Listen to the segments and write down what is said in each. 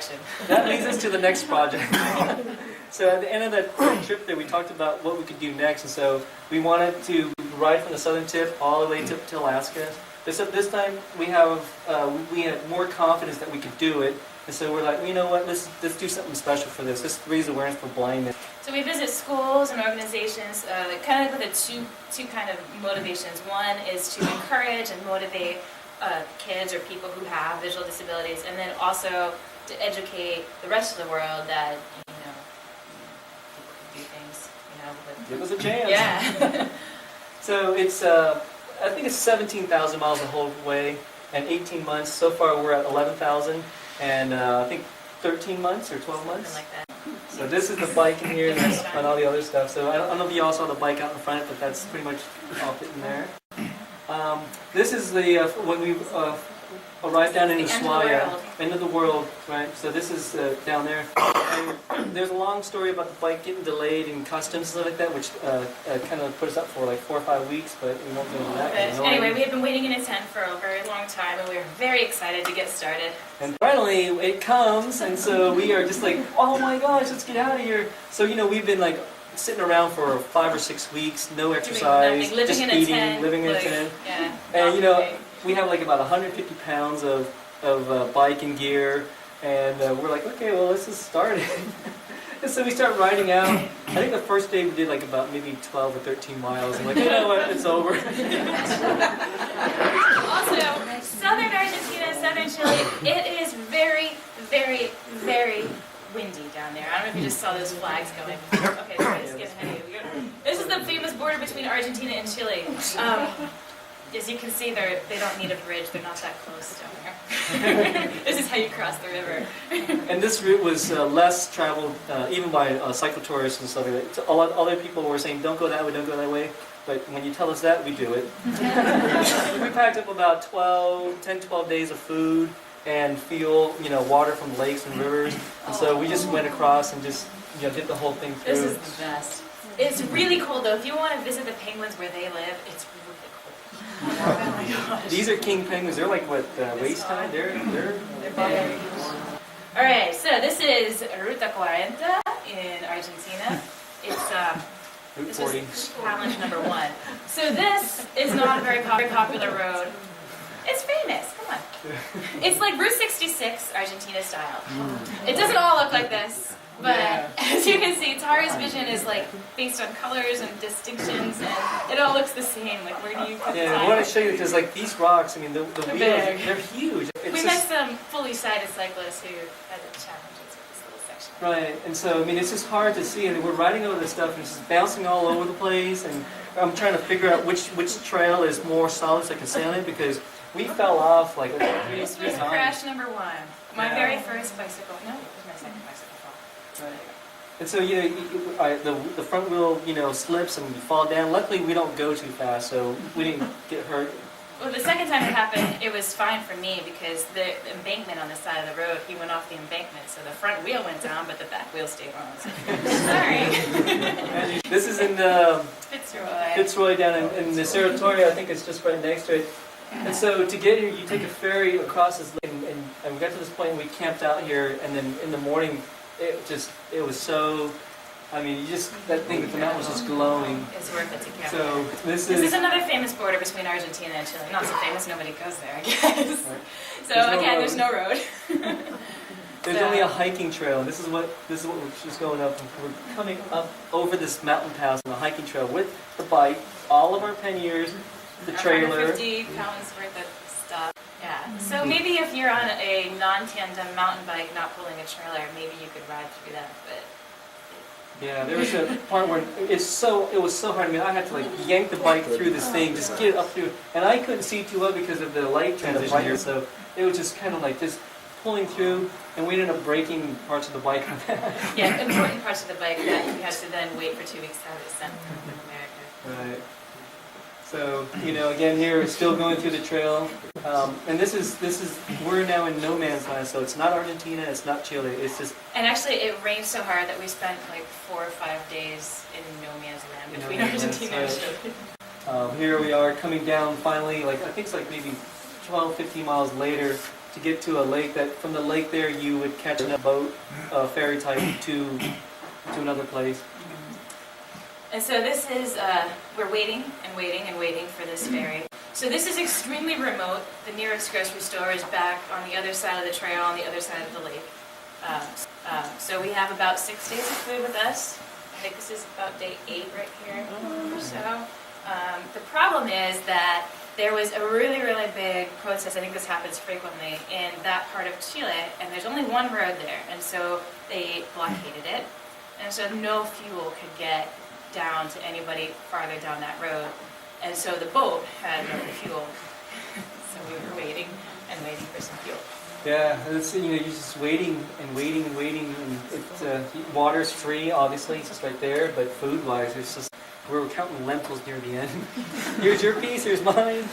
direction. That leads us to the next project. So at the end of that trip there, we talked about what we could do next, and so we wanted to ride from the southern tip all the way to Alaska. This time we had more confidence that we could do it, and so we're like, well, you know what, let's do something special for this. Let's raise awareness for blindness. So we visit schools and organizations, kind of with two kind of motivations. One is to encourage and motivate kids or people who have visual disabilities, and then also to educate the rest of the world that people can do things. Give us a chance. Yeah. So it's I think it's 17,000 miles the whole way, and 18 months. So far we're at 11,000, and I think 13 months or 12 months. Something like that. So this is the bike in here and all the other stuff. So I don't know if you all saw the bike out in front, but that's pretty much all fit in there. This is the when we arrived down in Ushuaia, end of the world, right? So this is down there. And there's a long story about the bike getting delayed in customs and stuff like that, which kind of put us up for like 4 or 5 weeks, but we won't go into that. But anyway, we have been waiting in a tent for a very long time, and we were very excited to get started. And finally, it comes, and so we are just like, oh my gosh, let's get out of here. So we've been like sitting around for 5 or 6 weeks, no exercise, just eating, living in a tent. Yeah, and we have like about 150 pounds of biking gear, and we're like, okay, well, let's just start it. And so we start riding out. I think the first day we did like about maybe 12 or 13 miles. I'm like, you know what, it's over. Also, southern Argentina, southern Chile, it is very, very, very windy down there. I don't know if you just saw those flags going. Okay, so let's get ahead of you. This is the famous border between Argentina and Chile. As you can see, they don't need a bridge. They're not that close down there. This is how you cross the river. And this route was less traveled, even by cyclotourists and stuff like that. So a lot of other people were saying, don't go that way, don't go that way. But when you tell us that, we do it. We packed up about 10, 12 days of food and fuel, water from lakes and rivers. And so we just went across and just did the whole thing through. This is the best. It's really cold, though. If you want to visit the penguins where they live, it's really cold. Oh my gosh. These are king penguins. They're like what waist high. They're big. All right, so this is Ruta 40 in Argentina. It's Route 40. challenge number 1. So this is not a very popular road. It's famous. Come on. It's like Route 66 Argentina style. It doesn't all look like this. But as you can see, Tauru's vision is like based on colors and distinctions, and it all looks the same. Like, where do you put the I want to show you because like these rocks, the wheels, they're huge. We met some fully sighted cyclists who had challenges with this little section. Right, and so it's just hard to see, and we're riding over this stuff, and it's just bouncing all over the place, and I'm trying to figure out which trail is more solid so I can stay on it because we fell off like This was crash number 1. My very first bicycle. No, it was my second bicycle. Right. And so the front wheel slips and you fall down. Luckily we don't go too fast, so we didn't get hurt. Well, the second time it happened, it was fine for me because the embankment on the side of the road, he went off the embankment, so the front wheel went down, but the back wheel stayed on. So, sorry. This is in the Fitzroy down in the Seratoria. I think it's just right next to it. And so to get here, you take a ferry across this lake, and we got to this point and we camped out here, and then in the morning. It was so, that thing with the mountain was just glowing. It's worth it to camp. So this is another famous border between Argentina and Chile. Not so famous, nobody goes there, I guess. Right. So there's no road. There's only a hiking trail, and this is what we're just going up. We're coming up over this mountain pass on a hiking trail with the bike, all of our panniers, the trailer. 150 pounds worth of stuff. Yeah. So maybe if you're on a non-tandem mountain bike, not pulling a trailer, maybe you could ride through that. But yeah, there was a part where it was so hard. I had to like yank the bike through this thing, just get it up through, and I couldn't see too well because of the light transition here. So it was just kind of like just pulling through, and we ended up breaking parts of the bike on that. Yeah, important parts of the bike that you had to then wait for 2 weeks to have it sent from America. Right. So, again, here we're still going through the trail, and this is we're now in no man's land. So it's not Argentina, it's not Chile, it's just. And actually, it rained so hard that we spent like 4 or 5 days in no man's land between Argentina and Chile. Here we are coming down finally. Like I think it's like maybe 12, 15 miles later, to get to a lake. That from the lake there you would catch a boat, ferry type to another place. And so this is, we're waiting and waiting and waiting for this ferry. So this is extremely remote. The nearest grocery store is back on the other side of the trail, on the other side of the lake. So we have about 6 days of food with us. I think this is about day 8 right here or so. The problem is that there was a really, really big protest. I think this happens frequently in that part of Chile, and there's only one road there, and so they blockaded it. And so no fuel could get down to anybody farther down that road. And so the boat had no fuel. So we were waiting and waiting for some fuel. Yeah, it's, you're just waiting and waiting and waiting, and water's free, obviously, it's just right there, but food-wise, it's just, we were counting lentils near the end. Here's your piece, here's mine.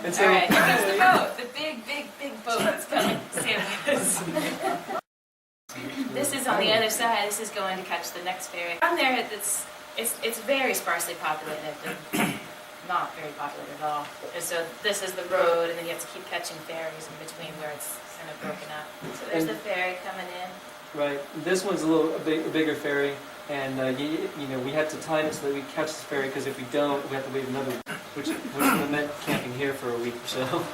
And so, all right, here comes the boat, the big, big, big boat that's coming to save us. This is on the other side. This is going to catch the next ferry. On there, it's very sparsely populated, but not very popular at all. And so this is the road, and then you have to keep catching ferries in between where it's kind of broken up. So there's the ferry coming in. right, this one's a bigger ferry, and we had to time it so that we catch this ferry, because if we don't, we have to wait another week, which meant camping here for a week or so.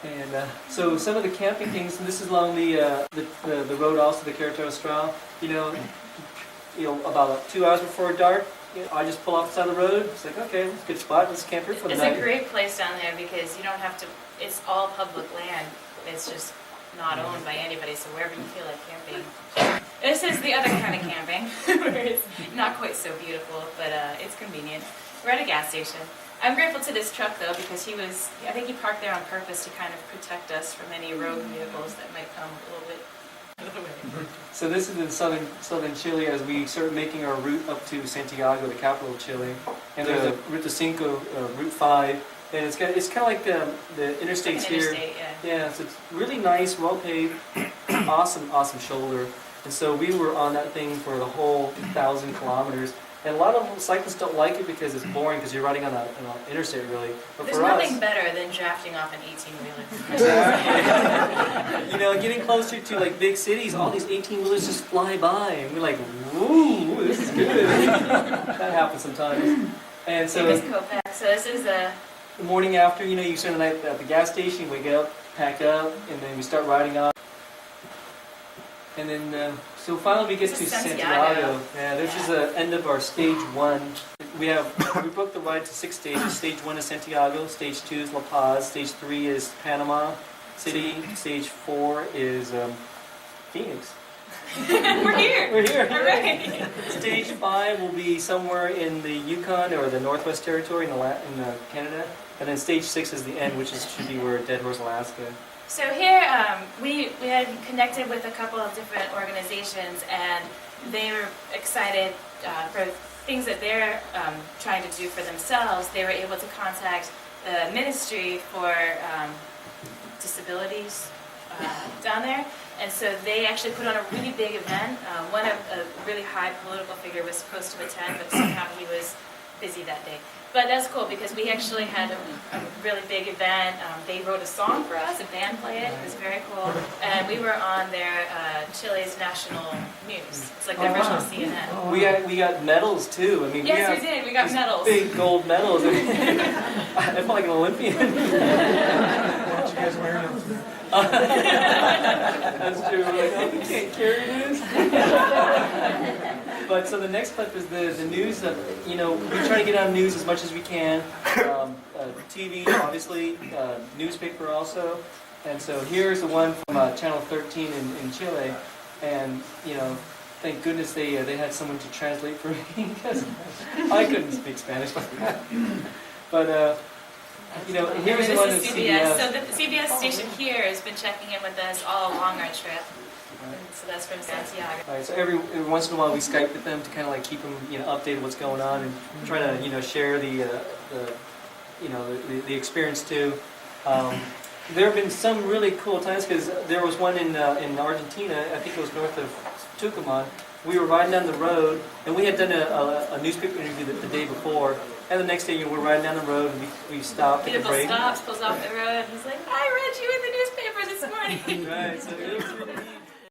And so some of the camping things, and this is along the road also, the Carretera Austral. About 2 hours before dark, I just pull off the side of the road. It's like, okay, it's a good spot. Let's camp here for the night. It's a great place down there because you don't have to. It's all public land. It's just not owned by anybody. So wherever you feel like camping. This is the other kind of camping, where it's not quite so beautiful, but it's convenient. We're at a gas station. I'm grateful to this truck though, because I think he parked there on purpose to kind of protect us from any rogue vehicles that might come a little bit out of the way. So this is in southern Chile as we start making our route up to Santiago, the capital of Chile. And there's a Ruta 5, Route 5, and it's kind of like the interstates here. Interstate, Yeah, so it's really nice, well paved, awesome shoulder. And so we were on that thing for the whole 1,000 kilometers. And a lot of cyclists don't like it because it's boring because you're riding on an interstate, really. But There's for nothing us, better than drafting off an 18-wheeler. exactly. Getting closer to like big cities, all these 18-wheelers just fly by, and we're like, "Woo, this is good." That happens sometimes. And so So this is the morning after, you spend the night at the gas station, wake up, pack up, and then we start riding off. And then, so finally we get to Santiago. Yeah, this is the end of our stage 1. We booked the ride to 6 stages. Stage 1 is Santiago, stage 2 is La Paz, stage 3 is Panama City, stage 4 is Phoenix. We're here! We're here! All right! Stage 5 will be somewhere in the Yukon or the Northwest Territory in Canada. And then stage 6 is the end, which should be where Dead Horse, Alaska. So here, we had connected with a couple of different organizations, and they were excited for things that they're trying to do for themselves. They were able to contact the Ministry for Disabilities down there, and so they actually put on a really big event. A really high political figure was supposed to attend, but somehow he was busy that day. But that's cool because we actually had a really big event. They wrote a song for us, a band played it. It was very cool. And we were on their Chile's national news. It's like the original CNN. We got medals too. I mean, yes, we did. We got medals. Big gold medals. I felt like an Olympian. What you guys wearing? That's true. We're like, oh, we can't carry this. But so the next clip is the news. We try to get on news as much as we can. TV, obviously, newspaper also. And so here's the one from Channel 13 in Chile. And, thank goodness they had someone to translate for me because I couldn't speak Spanish like that. But, here's the one that's CBS. So the CBS station here has been checking in with us all along our trip. So that's from Santiago. Right, so every once in a while we Skype with them to kind of like keep them updated what's going on and try to share the experience too. There have been some really cool times because there was one in Argentina. I think it was north of Tucumán. We were riding down the road and we had done a newspaper interview the day before, And the next day, we're riding down the road, and we stopped, took a Beautiful break. stops, pulls off the road. He's like, I read you in the newspaper this morning. Right, so it was really neat.